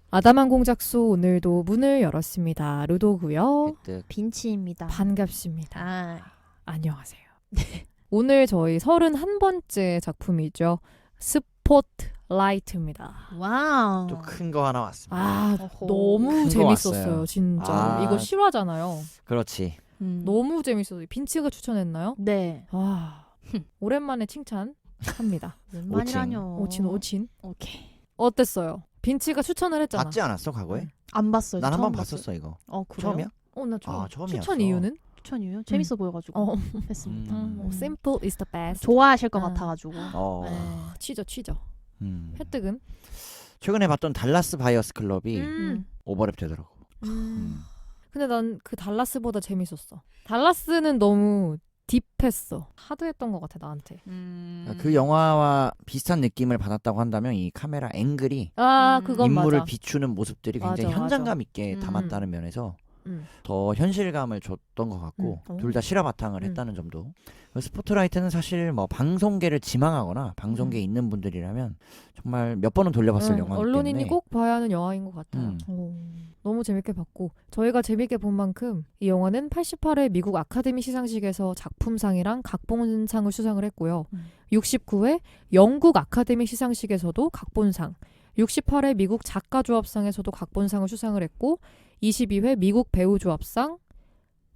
아담한 공작소 오늘도 문을 열었습니다. 루도고요. 빈치입니다. 반갑습니다. 아, 안녕하세요. 오늘 저희 31번째 작품이죠. 스포트라이트입니다. 와우. 또 큰 거 하나 왔습니다. 아, 어허. 너무 큰거 재밌었어요. 왔어요. 진짜. 아. 이거 실화잖아요. 그렇지. 너무 재밌었어요. 빈치가 추천했나요? 네. 와, 오랜만에 칭찬합니다. 웬만이라뇨. 오친. 오케이. 어땠어요? 빈치가 추천을 했잖아. 봤지 않았어 과거에? 안 봤어요. 난 한 번 처음 봤어요. 봤었어 이거. 그래요? 처음이야? 나 처음. 아, 처음이었어. 추천 이유는? 추천 이유? 재밌어 보여가지고 어, 했습니다. simple is the best. 좋아하실 것 아. 같아가지고. 어. 치죠. 음. 혜택은? 최근에 봤던 달라스 바이어스 클럽이 음. 오버랩 되더라고. 음. 근데 난 그 달라스보다 재밌었어. 달라스는 너무 딥했어. 하드했던 것 같아 나한테. 그 영화와 비슷한 느낌을 받았다고 한다면 이 카메라 앵글이 그건 인물을 맞아. 비추는 모습들이 굉장히 맞아, 현장감 있게 음. 담았다는 면에서 음. 더 현실감을 줬던 것 같고 둘 다 실화 바탕을 했다는 점도. 스포트라이트는 사실 뭐 방송계를 지망하거나 방송계에 있는 분들이라면 정말 몇 번은 돌려봤을 영화이기 언론인이 때문에 꼭 봐야 하는 영화인 것 같아요. 너무 재밌게 봤고 저희가 재밌게 본 만큼 이 영화는 88회 미국 아카데미 시상식에서 작품상이랑 각본상을 수상을 했고요. 69회 영국 아카데미 시상식에서도 각본상, 68회 미국 작가조합상에서도 각본상을 수상을 했고 22회 미국 배우조합상,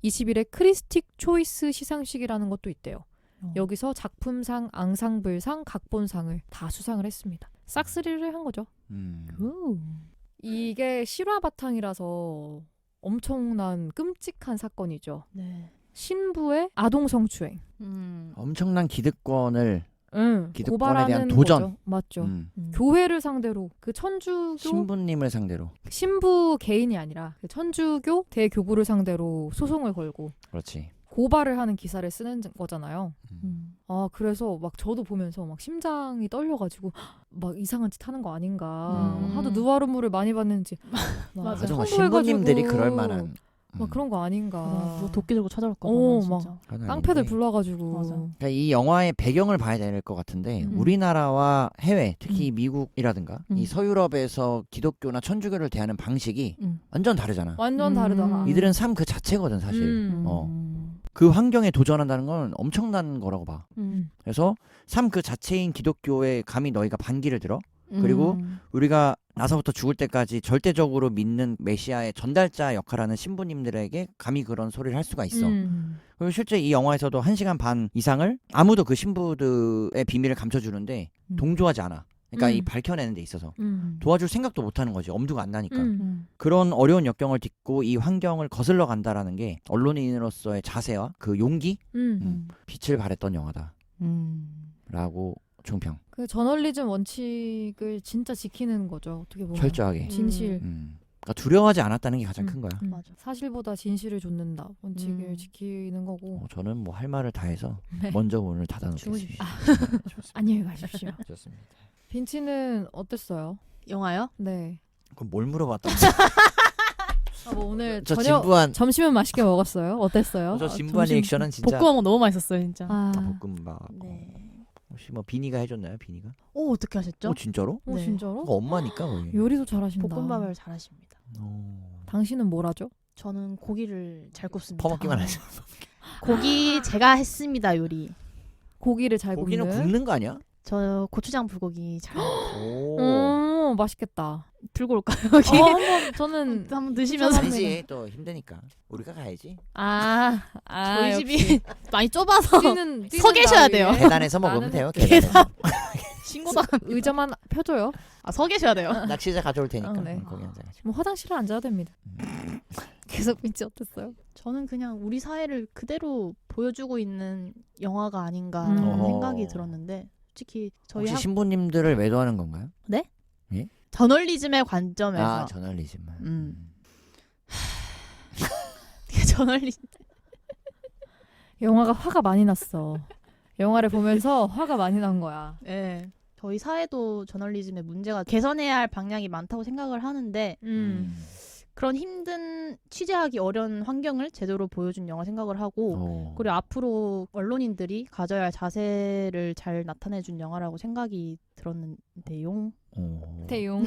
21회 크리스틱 초이스 시상식이라는 것도 있대요. 여기서 작품상, 앙상블상, 각본상을 다 수상을 했습니다. 싹쓸이를 한 거죠. 이게 실화 바탕이라서 엄청난 끔찍한 사건이죠. 네. 신부의 아동 성추행. 엄청난 기득권을 기득권에 고발하는 대한 도전. 거죠. 맞죠. 음. 교회를 상대로 그 천주교 신부님을 상대로. 신부 개인이 아니라 그 천주교 대교구를 상대로 소송을 걸고 그렇지. 고발을 하는 기사를 쓰는 거잖아요. 음. 그래서 막 저도 보면서 막 심장이 떨려가지고 막 이상한 짓 하는 거 아닌가. 하도 누아르물을 많이 봤는지. 맞아. 정말 청소해가지고 신부님들이 그럴 만한 막 그런 거 아닌가. 뭐 도끼 들고 찾아올 거 막 진짜. 그건 깡패들 아닌데. 불러가지고. 맞아. 그러니까 이 영화의 배경을 봐야 될 것 같은데 우리나라와 해외 특히 미국이라든가 이 서유럽에서 기독교나 천주교를 대하는 방식이 완전 다르잖아. 완전 다르다. 이들은 삶 그 자체거든 사실. 그 환경에 도전한다는 건 엄청난 거라고 봐. 그래서 삶 그 자체인 기독교에 감히 너희가 반기를 들어? 그리고 우리가 나서부터 죽을 때까지 절대적으로 믿는 메시아의 전달자 역할하는 신부님들에게 감히 그런 소리를 할 수가 있어. 그리고 실제 이 영화에서도 1시간 반 이상을 아무도 그 신부들의 비밀을 감춰주는데 동조하지 않아. 그러니까 이 밝혀내는 데 있어서 도와줄 생각도 못하는 거지. 엄두가 안 나니까. 그런 어려운 역경을 딛고 이 환경을 거슬러 간다라는 게 언론인으로서의 자세와 그 용기, 빛을 발했던 영화다. 라고 총평. 그 저널리즘 원칙을 진짜 지키는 거죠. 어떻게 보면. 철저하게. 진실. 그러니까 두려워하지 않았다는 게 가장 큰 거야. 맞아. 사실보다 진실을 좇는다. 원칙을 지키는 거고. 저는 뭐 할 말을 다 해서 네. 먼저 문을 닫아놓겠습니다. 주무십시오. 안녕히 가십시오. 좋습니다. 빈치는 어땠어요? 영화요? 네. 그럼 뭘 물어봤다? 뭐 오늘 저 저녁 진부한 점심은 맛있게 먹었어요. 어땠어요? 저 진부한 점심 리액션은 진짜 볶음밥 너무 맛있었어요 진짜. 볶음밥. 네. 혹시 뭐 비니가 해줬나요? 비니가? 어떻게 하셨죠? 진짜로? 네. 진짜로? 그거 엄마니까 거의. 요리도 잘하신다. 볶음밥을 잘하십니다. 당신은 뭘 하죠? 저는 고기를 잘 굽습니다. 퍼먹기만 하죠. 고기 제가 했습니다 요리. 고기를 잘 고기는 굽는? 굽는 거 아니야? 저 고추장 불고기 잘 오. 맛있겠다. 들고 올까요 여기? 한번 저는 한번 드시면서. 아니지 또 힘드니까 우리가 가야지. 저희 역시. 집이 많이 좁아서 뛰는 서 계셔야 돼요. 나위에 계단에서 먹으면 나는 돼요. 계단에서. 신고당. 의자만 펴줘요. 서 계셔야 돼요. 낚시자 가져올 테니까 네. 거기 앉아가지고. 뭐 화장실에 앉아도 됩니다. 계속 빈치 어땠어요? 저는 그냥 우리 사회를 그대로 보여주고 있는 영화가 아닌가 어허. 생각이 들었는데 솔직히 저희 혹시 신부님들을 매도하는 건가요? 저널리즘의 관점에서 저널리즘. 저널리즘 영화가 화가 많이 났어. 영화를 보면서 화가 많이 난 거야. 네. 저희 사회도 저널리즘의 문제가 개선해야 할 방향이 많다고 생각을 하는데 그런 힘든 취재하기 어려운 환경을 제대로 보여준 영화 생각을 하고 그리고 앞으로 언론인들이 가져야 할 자세를 잘 나타내준 영화라고 생각이 들었는데요. 대용.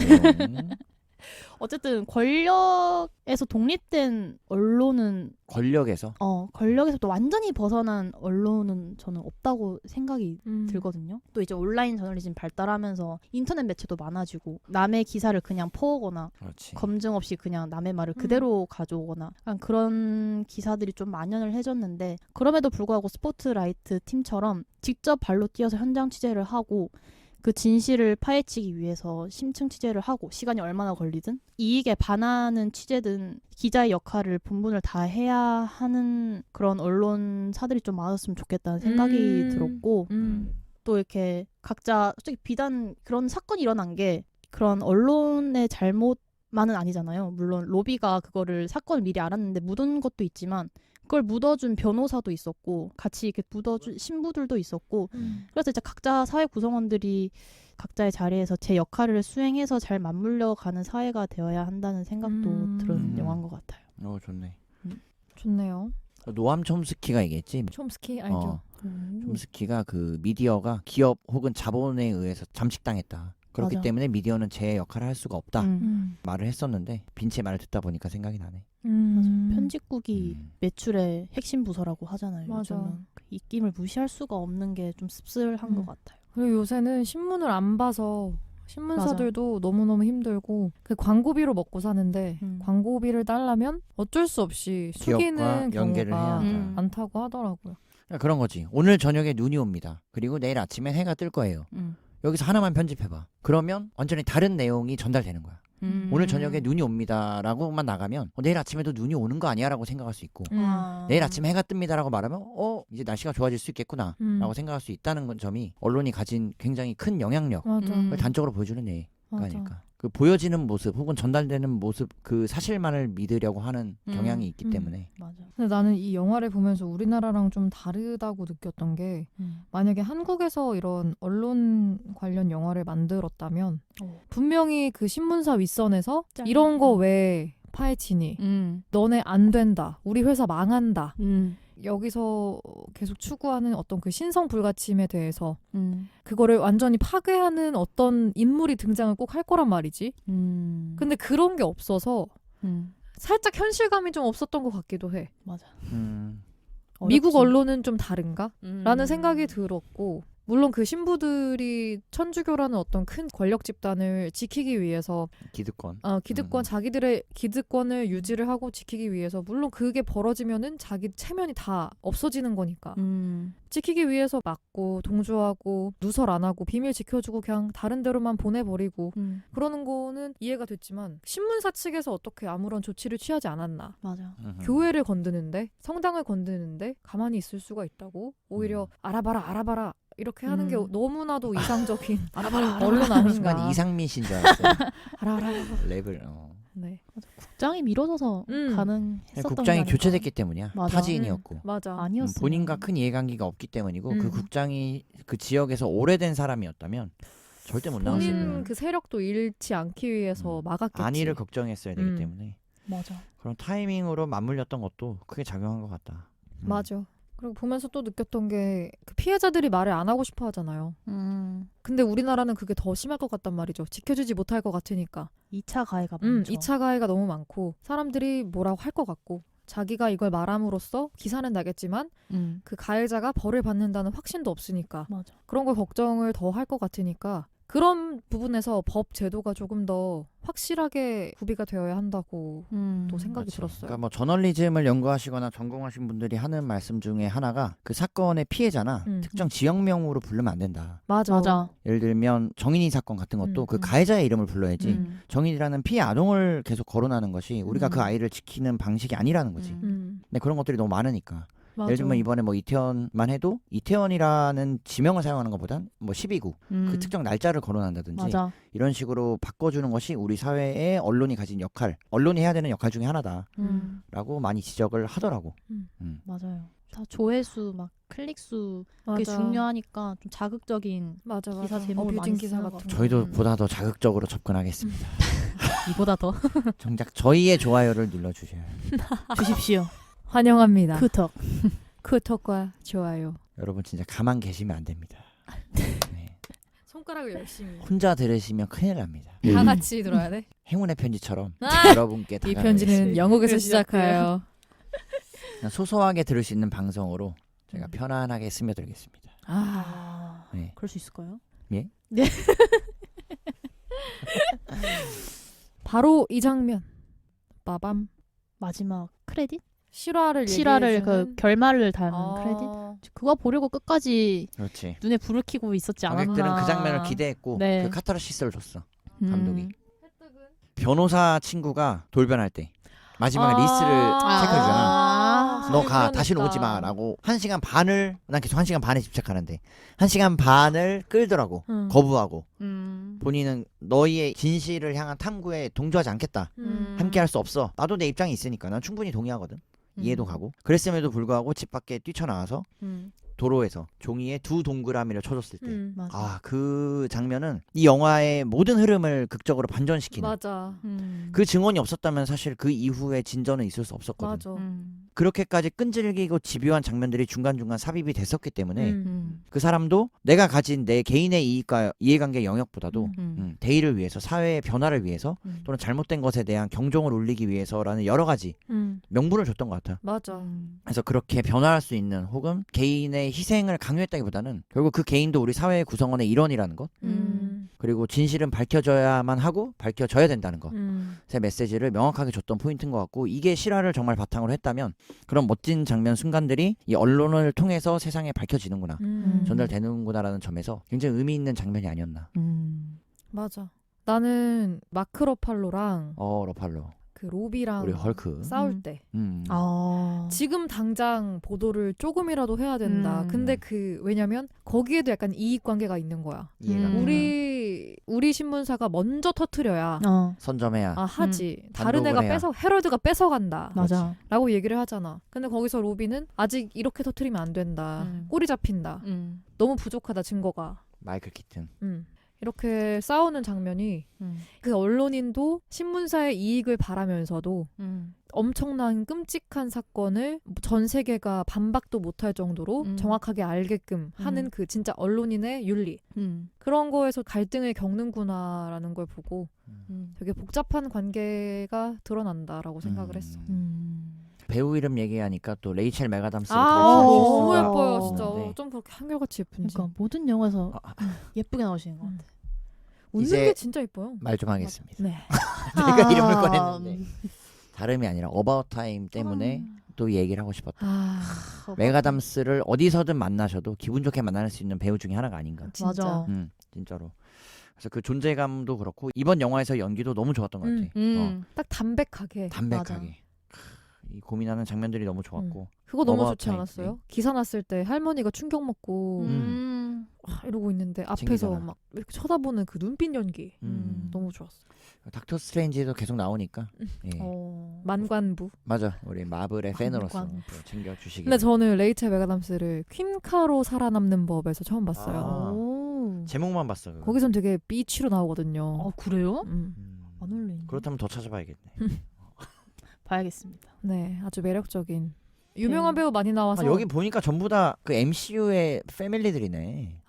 어쨌든 권력에서 독립된 언론은 권력에서 권력에서부터 완전히 벗어난 언론은 저는 없다고 생각이 들거든요. 또 이제 온라인 저널리즘 발달하면서 인터넷 매체도 많아지고 남의 기사를 그냥 퍼오거나 그렇지. 검증 없이 그냥 남의 말을 그대로 가져오거나 약간 그런 기사들이 좀 만연을 해졌는데 그럼에도 불구하고 스포트라이트 팀처럼 직접 발로 뛰어서 현장 취재를 하고 그 진실을 파헤치기 위해서 심층 취재를 하고 시간이 얼마나 걸리든 이익에 반하는 취재든 기자의 역할을 본분을 다 해야 하는 그런 언론사들이 좀 많았으면 좋겠다는 생각이 들었고 또 이렇게 각자 솔직히 비단 그런 사건이 일어난 게 그런 언론의 잘못만은 아니잖아요. 물론 로비가 그거를 사건을 미리 알았는데 묻은 것도 있지만 그걸 묻어준 변호사도 있었고 같이 이렇게 묻어준 신부들도 있었고 그래서 이제 각자 사회 구성원들이 각자의 자리에서 제 역할을 수행해서 잘 맞물려 가는 사회가 되어야 한다는 생각도 들은 영화인 것 같아요. 좋네. 좋네요. 노암 촘스키가 얘기했지. 촘스키 알죠? 촘스키가 그 미디어가 기업 혹은 자본에 의해서 잠식당했다. 그렇기 맞아. 때문에 미디어는 제 역할을 할 수가 없다. 말을 했었는데 빈치의 말을 듣다 보니까 생각이 나네. 맞아. 편집국이 매출의 핵심 부서라고 하잖아요. 맞아. 요즘은. 그 입김을 무시할 수가 없는 게 좀 씁쓸한 것 같아요. 그리고 요새는 신문을 안 봐서 신문사들도 너무너무 힘들고 그 광고비로 먹고 사는데 광고비를 딸라면 어쩔 수 없이 숙이는 연계를 해야 경우가 한다. 많다고 하더라고요. 그런 거지. 오늘 저녁에 눈이 옵니다. 그리고 내일 아침에 해가 뜰 거예요. 여기서 하나만 편집해봐. 그러면 완전히 다른 내용이 전달되는 거야. 오늘 저녁에 눈이 옵니다라고만 나가면 내일 아침에도 눈이 오는 거 아니야 라고 생각할 수 있고 내일 아침에 해가 뜹니다라고 말하면 이제 날씨가 좋아질 수 있겠구나 라고 생각할 수 있다는 점이 언론이 가진 굉장히 큰 영향력을 단적으로 보여주는 예가 아닐까. 그 보여지는 모습 혹은 전달되는 모습 그 사실만을 믿으려고 하는 경향이 있기 때문에. 맞아. 근데 나는 이 영화를 보면서 우리나라랑 좀 다르다고 느꼈던 게 만약에 한국에서 이런 언론 관련 영화를 만들었다면 분명히 그 신문사 윗선에서 이런 거 왜 파헤치니? 너네 안 된다. 우리 회사 망한다. 여기서 계속 추구하는 어떤 그 신성 불가침에 대해서 그거를 완전히 파괴하는 어떤 인물이 등장을 꼭 할 거란 말이지. 근데 그런 게 없어서 살짝 현실감이 좀 없었던 것 같기도 해. 맞아. 미국 언론은 좀 다른가? 라는 생각이 들었고 물론 그 신부들이 천주교라는 어떤 큰 권력 집단을 지키기 위해서 기득권 자기들의 기득권을 유지를 하고 지키기 위해서 물론 그게 벌어지면은 자기 체면이 다 없어지는 거니까 지키기 위해서 막고 동조하고 누설 안 하고 비밀 지켜주고 그냥 다른 데로만 보내버리고 그러는 거는 이해가 됐지만 신문사 측에서 어떻게 아무런 조치를 취하지 않았나. 맞아. 교회를 건드는데 성당을 건드는데 가만히 있을 수가 있다고 오히려 알아봐라 이렇게 하는 게 너무나도 이상적인 언론 아닌가. 순간 이상민 씨인 줄 알았어요. 알아. 랩을. 네. 맞아. 국장이 미뤄져서 가능했었던 국장이 거니까. 교체됐기 때문이야. 맞아. 타지인이었고. 맞아. 아니었어. 본인과 큰 이해관계가 없기 때문이고 그 국장이 그 지역에서 오래된 사람이었다면 절대 못 나왔을 거예요. 본인 그 세력도 잃지 않기 위해서 막았겠지. 안위를 걱정했어야 되기 때문에 맞아. 그런 타이밍으로 맞물렸던 것도 크게 작용한 것 같다. 맞아. 그리고 보면서 또 느꼈던 게 그 피해자들이 말을 안 하고 싶어 하잖아요. 근데 우리나라는 그게 더 심할 것 같단 말이죠. 지켜주지 못할 것 같으니까. 2차 가해가 많죠. 2차 가해가 너무 많고 사람들이 뭐라고 할 것 같고 자기가 이걸 말함으로써 기사는 나겠지만 그 가해자가 벌을 받는다는 확신도 없으니까 맞아. 그런 걸 걱정을 더 할 것 같으니까 그런 부분에서 법 제도가 조금 더 확실하게 구비가 되어야 한다고 또 생각이 그렇지. 들었어요. 그러니까 뭐 저널리즘을 연구하시거나 전공하신 분들이 하는 말씀 중에 하나가 그 사건의 피해자나 특정 지역명으로 부르면 안 된다. 맞아. 예를 들면 정인이 사건 같은 것도 그 가해자의 이름을 불러야지 정인이라는 피해 아동을 계속 거론하는 것이 우리가 그 아이를 지키는 방식이 아니라는 거지. 근데 그런 것들이 너무 많으니까. 맞아. 예를 들면 이번에 뭐 이태원만 해도 이태원이라는 지명을 사용하는 것보단 뭐 12구 그 특정 날짜를 거론한다든지 맞아. 이런 식으로 바꿔주는 것이 우리 사회의 언론이 가진 역할, 언론이 해야 되는 역할 중에 하나다라고 많이 지적을 하더라고. 맞아요. 다 조회수 막 클릭수 그게 중요하니까 좀 자극적인 기사 제목을 많이 기사 쓰는 같은 거. 저희도 보다 더 자극적으로 접근하겠습니다. 이보다 더 정작 저희의 좋아요를 눌러주셔야 주십시오. 환영합니다. 쿠톡. 쿠톡과 좋아요. 여러분 진짜 가만 계시면 안 됩니다. 네. 손가락을 열심히. 혼자 들으시면 큰일 납니다. 다 같이 들어야 돼. 행운의 편지처럼 아! 여러분께 이 다가가겠습니다. 편지는 영국에서 시작하여. 그냥 소소하게 들을 수 있는 방송으로 제가 음. 편안하게 스며들겠습니다. 아, 네. 그럴 수 있을까요? 예? 네. 바로 이 장면. 빠밤. 마지막 크레딧? 실화를 실화를 그 얘기해주는. 결말을 담은 아. 크레딧? 그거 보려고 끝까지 그렇지. 눈에 불을 켜고 있었지 않았나. 관객들은 그 장면을 기대했고 네. 그 카타르시스를 줬어. 감독이. 혜택은? 변호사 친구가 돌변할 때 마지막에 리스를 아. 체크해주잖아. 너 가, 그러니까. 다시는 오지 마 라고 1시간 반을, 난 계속 1시간 반에 집착하는데 1시간 반을 끌더라고. 응. 거부하고 음. 본인은 너희의 진실을 향한 탐구에 동조하지 않겠다. 함께 할 수 없어. 나도 내 입장이 있으니까 난 충분히 동의하거든. 이해도 가고. 그랬음에도 불구하고 집 밖에 뛰쳐나와서 도로에서 종이에 2 동그라미를 쳐줬을 때 맞아. 아, 그 장면은 이 영화의 모든 흐름을 극적으로 반전시키는. 맞아. 그 증언이 없었다면 사실 그 이후에 진전은 있을 수 없었거든. 맞아. 그렇게까지 끈질기고 집요한 장면들이 중간중간 삽입이 됐었기 때문에 음. 그 사람도 내가 가진 내 개인의 이익과 이해관계 영역보다도 대의를 위해서, 사회의 변화를 위해서 또는 잘못된 것에 대한 경종을 울리기 위해서라는 여러 가지 명분을 줬던 것 같아. 맞아. 그래서 그렇게 변화할 수 있는 혹은 개인의 희생을 강요했다기보다는 결국 그 개인도 우리 사회의 구성원의 일원이라는 것, 그리고 진실은 밝혀져야만 하고 밝혀져야 된다는 것, 제 메시지를 명확하게 줬던 포인트인 것 같고, 이게 실화를 정말 바탕으로 했다면 그런 멋진 장면 순간들이 이 언론을 통해서 세상에 밝혀지는구나, 전달되는구나라는 점에서 굉장히 의미 있는 장면이 아니었나. 맞아. 나는 마크 러팔로랑 러팔로 그 로비랑 우리 헐크 싸울 때 아. 지금 당장 보도를 조금이라도 해야 된다. 근데 그 왜냐면 거기에도 약간 이익 관계가 있는 거야. 이해가 우리 신문사가 먼저 터트려야 선점해야 하지. 다른 단독을 애가 해야. 헤럴드가 뺏어간다. 맞아. 라고 얘기를 하잖아. 근데 거기서 로비는 아직 이렇게 터트리면 안 된다. 꼬리 잡힌다. 너무 부족하다 증거가. 마이클 키튼. 이렇게 싸우는 장면이 그 언론인도 신문사의 이익을 바라면서도 엄청난 끔찍한 사건을 전 세계가 반박도 못할 정도로 정확하게 알게끔 하는 그 진짜 언론인의 윤리, 그런 거에서 갈등을 겪는구나라는 걸 보고 되게 복잡한 관계가 드러난다라고 생각을 했어. 배우 이름 얘기하니까 또 레이첼 맥아담스를 너무 갈 예뻐요 수가 진짜. 없는데. 좀 그렇게 한결같이 예쁜지. 그러니까 모든 영화에서 예쁘게 나오시는 것 같아. 웃는 이제 게 진짜 예뻐요. 말 좀 하겠습니다. 네. 내가 이름을 꺼냈는데 다름이 아니라 어바웃 타임 때문에 또 얘기를 하고 싶었다. 맥아담스를 어디서든 만나셔도 기분 좋게 만날 수 있는 배우 중에 하나가 아닌가. 진짜. 맞아. 진짜로. 그래서 그 존재감도 그렇고 이번 영화에서 연기도 너무 좋았던 것 같아. 딱 담백하게. 담백하게. 이 고민하는 장면들이 너무 좋았고. 그거 너무 어바웃 좋지 타임. 않았어요? 기사 났을 때 할머니가 충격 먹고 이러고 있는데 앞에서 챙기잖아. 막 이렇게 쳐다보는 그 눈빛 연기 너무 좋았어. 닥터 스트레인지도 계속 나오니까. 예. 만관부. 맞아. 우리 마블의 팬으로서 또 챙겨주시기. 근데 저는 레이첼 맥아담스를 퀸카로 살아남는 법에서 처음 봤어요. 오. 제목만 봤어. 그거. 거기선 되게 비치로 나오거든요. 그래요? 음. 안 어울리네. 그렇다면 더 찾아봐야겠네. 봐야겠습니다. 네, 아주 매력적인 유명한 배우 많이 나와서. 여기 보니까 전부 다 그 MCU의 패밀리들이네.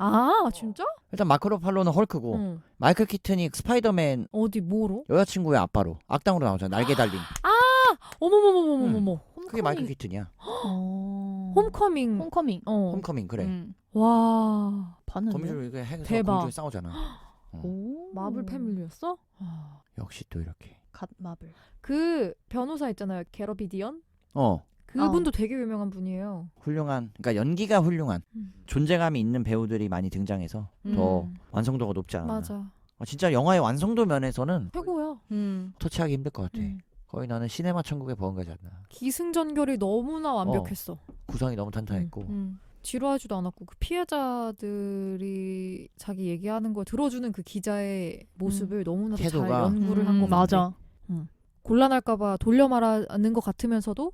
진짜? 일단 마크 러팔로는 헐크고 응. 마이클 키튼이 스파이더맨 어디 뭐로? 여자친구의 아빠로 악당으로 나오잖아. 날개 달린. 어머머머머머머. 그게 마이클 키튼이야. 홈커밍. 홈커밍. 홈커밍 그래. 와. 봤는데. 거미줄 이렇게 해서 대박. 공중에 싸우잖아. 오. 마블 패밀리였어? 역시 또 이렇게. 갓 마블. 그 변호사 있잖아요. 게러비디언. 그분도 되게 유명한 분이에요. 훌륭한. 그러니까 연기가 훌륭한. 음. 존재감이 있는 배우들이 많이 등장해서 더 완성도가 높지 않았나. 맞아. 진짜 영화의 완성도 면에서는 최고야. 터치하기 힘들 것 같아. 음. 거의 나는 시네마 천국에 버금가지 않나. 기승전결이 너무나 완벽했어. 구성이 너무 탄탄했고. 지루하지도 않았고 그 피해자들이 자기 얘기하는 걸 들어주는 그 기자의 모습을 너무나 잘 태도가. 연구를 한 것 같아. 맞아. 곤란할까봐 돌려 말하는 것 같으면서도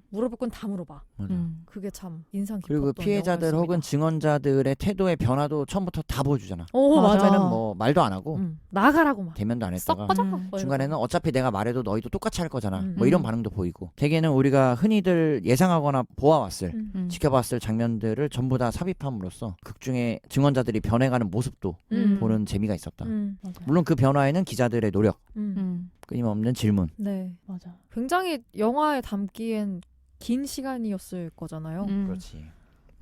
물어볼 건 다 물어봐. 맞아. 그게 참 인상 깊었던 그리고 피해자들 영화였습니다. 혹은 증언자들의 태도의 변화도 처음부터 다 보여주잖아. 오 맞아. 처음에는 뭐 말도 안 하고 나가라고 막 대면도 안 썩 했다가 빠져. 중간에는 어차피 내가 말해도 너희도 똑같이 할 거잖아. 음. 뭐 이런 반응도 보이고. 대개는 우리가 흔히들 예상하거나 보아왔을 지켜봤을 장면들을 전부 다 삽입함으로써 극중에 증언자들이 변해가는 모습도 보는 재미가 있었다. 맞아. 물론 그 변화에는 기자들의 노력, 끊임없는 질문. 네, 맞아. 굉장히 영화에 담기엔 긴 시간이었을 거잖아요. 그렇지.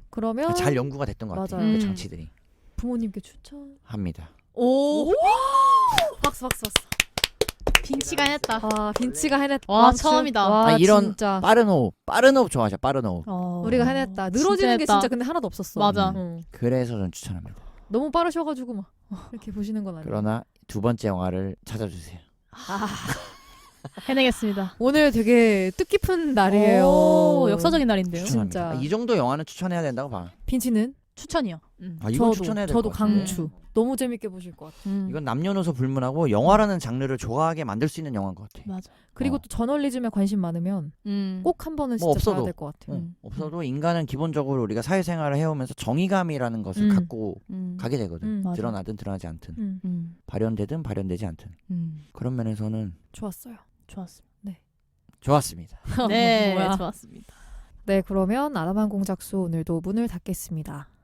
그러면 잘 연구가 됐던 것 같아. 맞아요. 그 장치들이. 부모님께 추천. 합니다. 오, 박수 박수 박수. 빈치가 해냈다. 아 빈치가 해냈다. 와, 처음이다. 와, 이런 진짜. 빠른 호흡 좋아하죠. 빠른 호흡. 우리가 해냈다. 늘어지는 게 했다. 진짜 근데 하나도 없었어. 맞아. 그래서 전 추천합니다. 너무 빠르셔가지고 막 이렇게 보시는 건 아니에요. 그러나 두 번째 영화를 찾아주세요. 해내겠습니다. 오늘 되게 뜻깊은 날이에요. 오, 역사적인 날인데요. 추천합니다. 진짜. 이 정도 영화는 추천해야 된다고 봐. 빈치는 추천이요. 이건 추천해야 될 것 저도 같아. 강추. 너무 재밌게 보실 것 같아요. 이건 남녀노소 불문하고 영화라는 장르를 좋아하게 만들 수 있는 영화인 것 같아. 맞아. 그리고 또 저널리즘에 관심 많으면 꼭 한 번은 뭐 진짜 없어도. 봐야 될 것 같아요. 없어도 인간은 기본적으로 우리가 사회생활을 해오면서 정의감이라는 것을 갖고 가게 되거든. 맞아. 드러나든 드러나지 않든. 음. 발현되든 발현되지 않든. 그런 면에서는 좋았어요. 좋았습니다. 좋았습니다. 네, 뭐야. 좋았습니다. 네, 그러면 아담한 공작소 오늘도 문을 닫겠습니다.